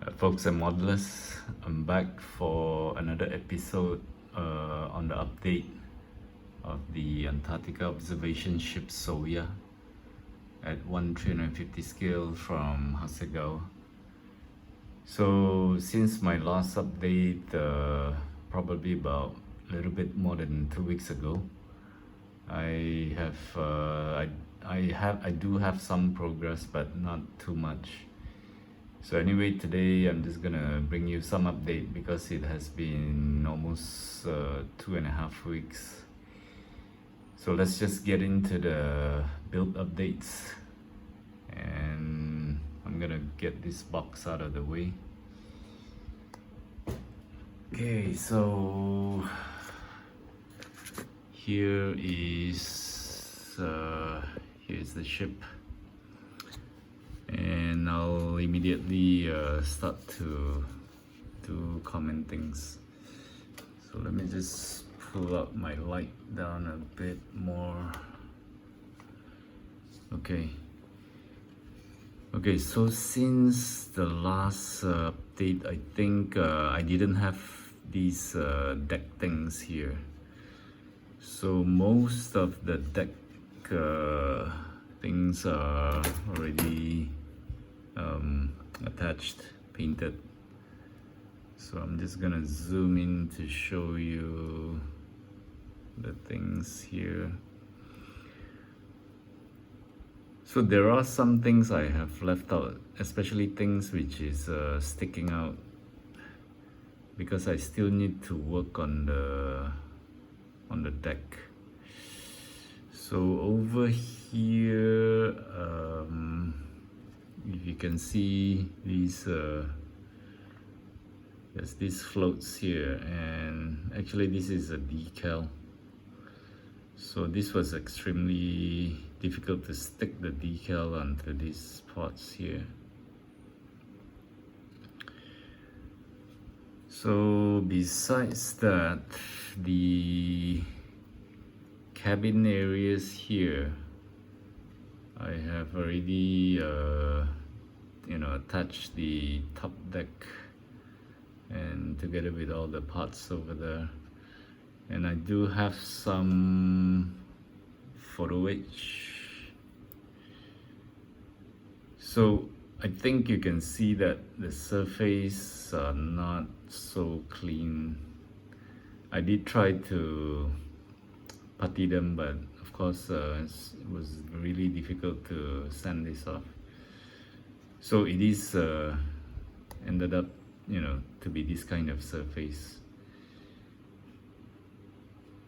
Folks and modelers, I'm back for another episode on the update of the Antarctica Observation Ship SOYA at 1/350 scale from Hasegawa. So since my last update, probably about a little bit more than 2 weeks ago, I do have some progress, but not too much. So anyway, today I'm just gonna bring you some update because it has been almost 2.5 weeks. So let's just get into the build updates, and I'm gonna get this box out of the way. Okay, so here's the ship, and I'll immediately start to comment things. So let me just pull up my light down a bit more. Okay, so since the last update, I think I didn't have these deck things here. So most of the deck things are already attached, painted. So I'm just gonna zoom in to show you the things here. So there are some things I have left out, especially things which is sticking out, because I still need to work on the deck. So over here, if you can see these, there's these floats here, and actually this is a decal. So this was extremely difficult to stick the decal onto these parts here. So besides that, the cabin areas here, I have already attached the top deck, and together with all the parts over there. And I do have some foliage. So I think you can see that the surface are not so clean. I did try to putty them, but of course it was really difficult to sand this off. So it is ended up to be this kind of surface.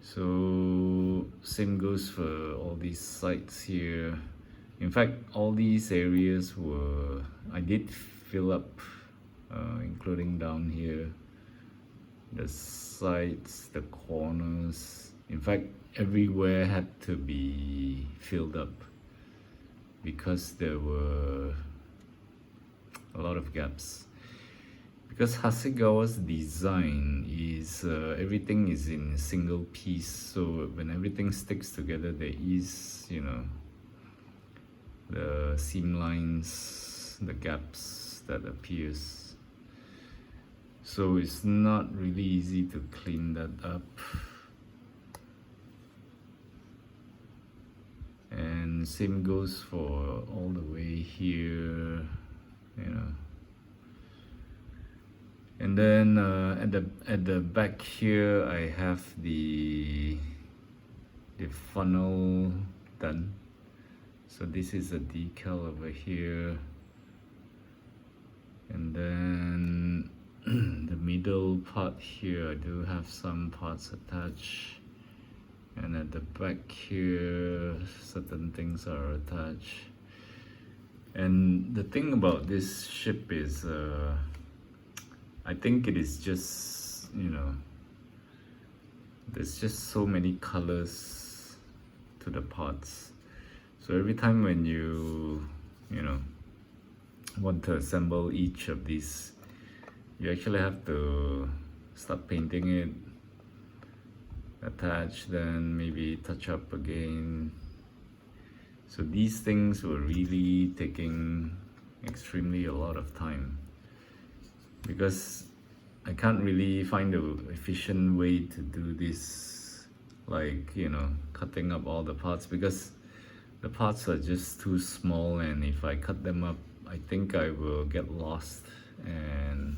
So same goes for all these sides here. In fact, all these areas I did fill up, including down here, the sides, the corners. In fact, everywhere had to be filled up because there were a lot of gaps. Because Hasegawa's design is everything is in a single piece, so when everything sticks together, there is the seam lines, the gaps that appears. So it's not really easy to clean that up. And same goes for all the way here, And then at the back here, I have the funnel done. So this is a decal over here, and then the middle part here, I do have some parts attached, and at the back here, certain things are attached. And the thing about this ship is, I think it is just, there's just so many colors to the parts. So every time when you want to assemble each of these, you actually have to start painting it, attach, then maybe touch up again. So these things were really taking extremely a lot of time. because I can't really find an efficient way to do this, like, you know, cutting up all the parts, because the parts are just too small, and if I cut them up, I think I will get lost. And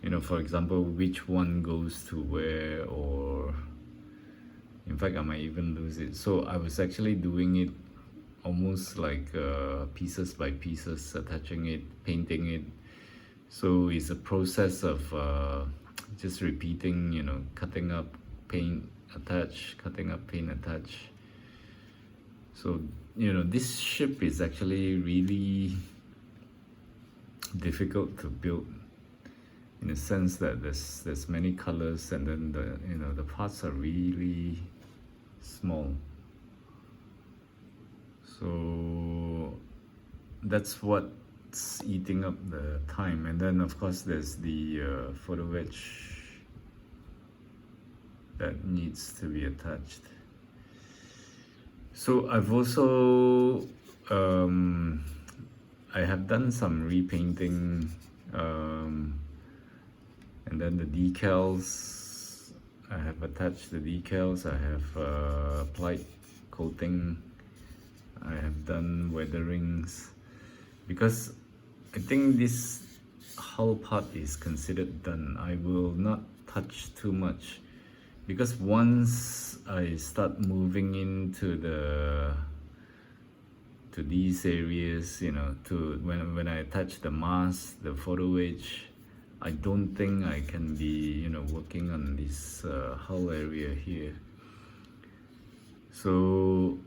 you know, for example, which one goes to where, or in fact I might even lose it. So I was actually doing it almost like pieces by pieces, attaching it, painting it. So it's a process of just repeating, you know, cutting up, paint, attach, cutting up, paint, attach. So, you know, this ship is actually really difficult to build, in a sense that there's many colors, and then the parts are really small. So that's what's eating up the time. And then of course there's the photo wedge that needs to be attached. So I've also I have done some repainting, and then the decals, I have attached the decals, I have applied coating, I have done weatherings, because I think this hull part is considered done. I will not touch too much, because once I start moving into these areas, you know, to when I attach the mast, the photo wedge, I don't think I can be, you know, working on this hull area here. So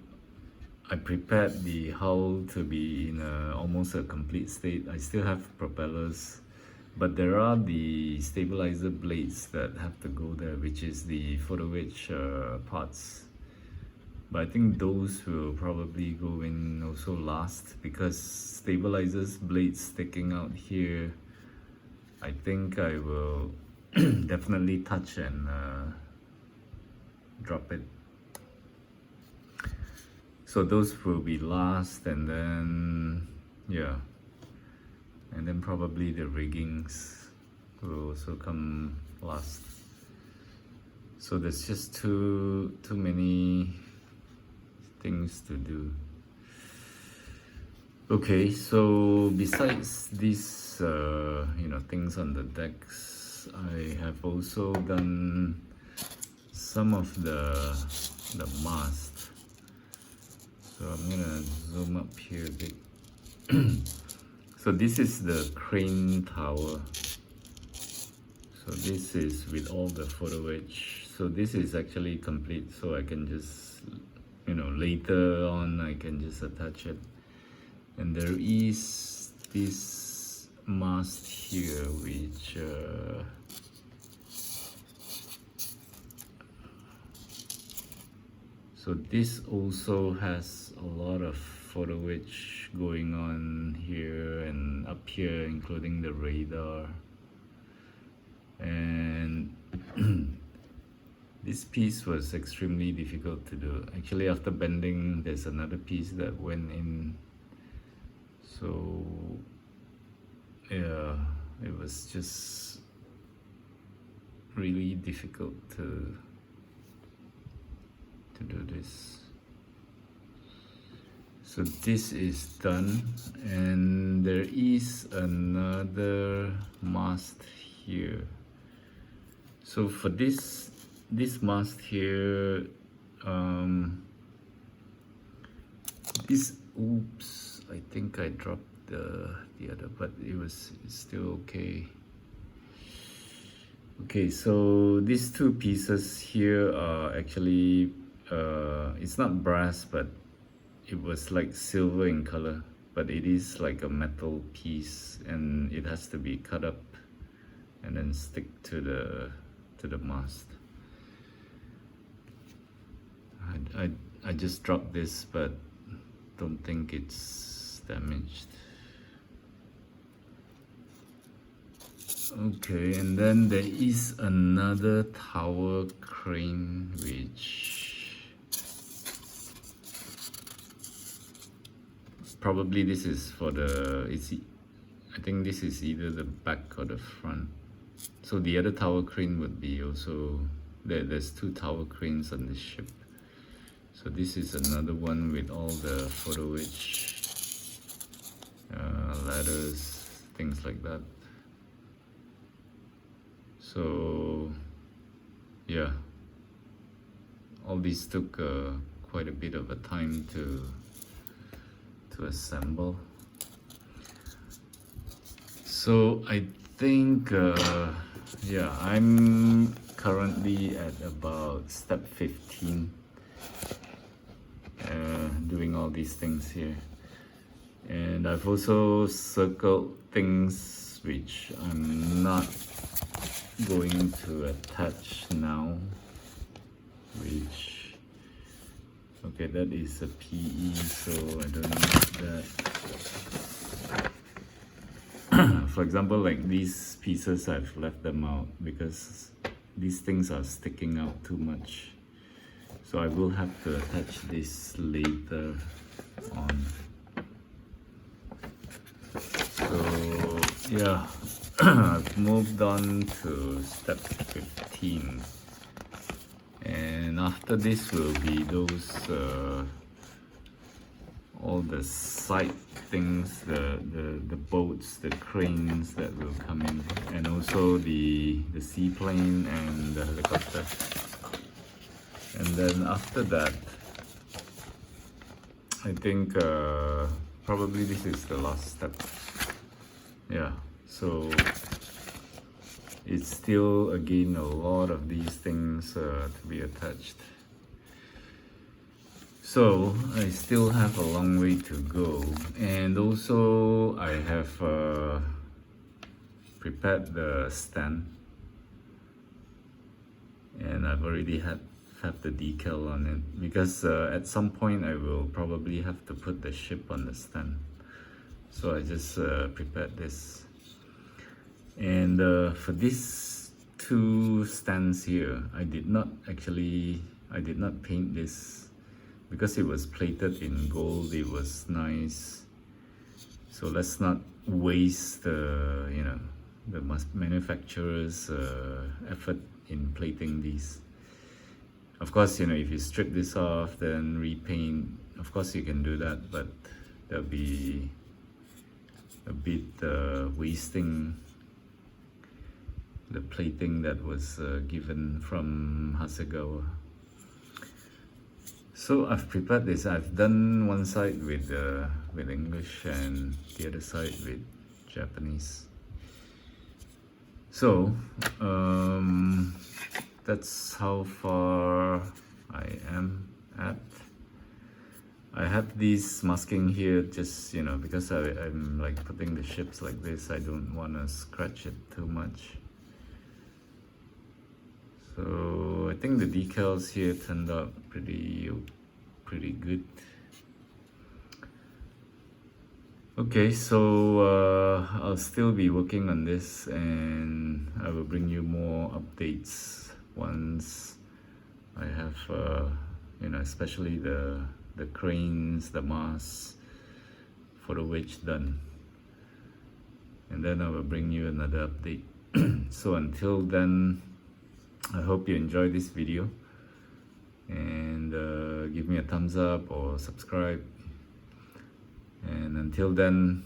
I prepared the hull to be in almost a complete state. I still have propellers, but there are the stabilizer blades that have to go there, which is the photo wedge parts. But I think those will probably go in also last, because stabilizers blades sticking out here, I think I will definitely touch and drop it. So those will be last, and then yeah, and then probably the riggings will also come last. So there's just too many things to do. Okay, so besides these you know, things on the decks, I have also done some of the mast. So I'm gonna zoom up here a bit. So this is the crane tower. So this is with all the photo wedge. So this is actually complete, so I can just, you know, later on I can just attach it. And there is this mast here, which so this also has a lot of photo wedge going on here and up here, including the radar. And this piece was extremely difficult to do. Actually, after bending, there's another piece that went in. So yeah, it was just really difficult to do this. So this is done, and there is another mast here. So for this mast here, this, oops, I think I dropped the other, but it's still okay. Okay, so these two pieces here are actually it's not brass, but it was like silver in color, but it is like a metal piece, and it has to be cut up and then stick to the mast. I just dropped this, but don't think it's damaged. Okay, and then there is another tower crane, which probably this is for the, I think this is either the back or the front. So the other tower crane would be also there's two tower cranes on the ship. So this is another one with all the photo edge ladders, things like that. So yeah, all these took quite a bit of a time to assemble. So I think yeah, I'm currently at about step 15, doing all these things here. And I've also circled things which I'm not going to attach now, which, okay, that is a PE, so I don't need that. For example, like these pieces, I've left them out because these things are sticking out too much. So I will have to attach this later on. So yeah, I've moved on to step 15. And after this will be those all the side things, the boats, the cranes that will come in, and also the seaplane and the helicopter. And then after that, I think probably this is the last step. Yeah, so it's still again a lot of these things to be attached. So I still have a long way to go, and also I have prepared the stand, and I've already have the decal on it because at some point I will probably have to put the ship on the stand. So I just prepared this, and for these two stands here, I did not paint this because it was plated in gold. It was nice, so let's not waste you know, the manufacturer's effort in plating these. Of course, you know, if you strip this off then repaint, of course you can do that, but there'll be a bit wasting the plating that was given from Hasegawa. So I've prepared this. I've done one side with English and the other side with Japanese. So that's how far I am at. I have these masking here just, you know, because I'm like putting the ships like this, I don't want to scratch it too much. So I think the decals here turned out pretty good. Okay, so I'll still be working on this, and I will bring you more updates once I have you know, especially the cranes, the masts, photo wedge done, and then I will bring you another update. So until then, I hope you enjoyed this video, and give me a thumbs up or subscribe. And until then,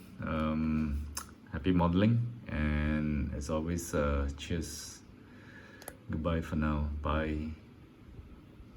happy modeling, and as always, cheers. Goodbye for now. Bye.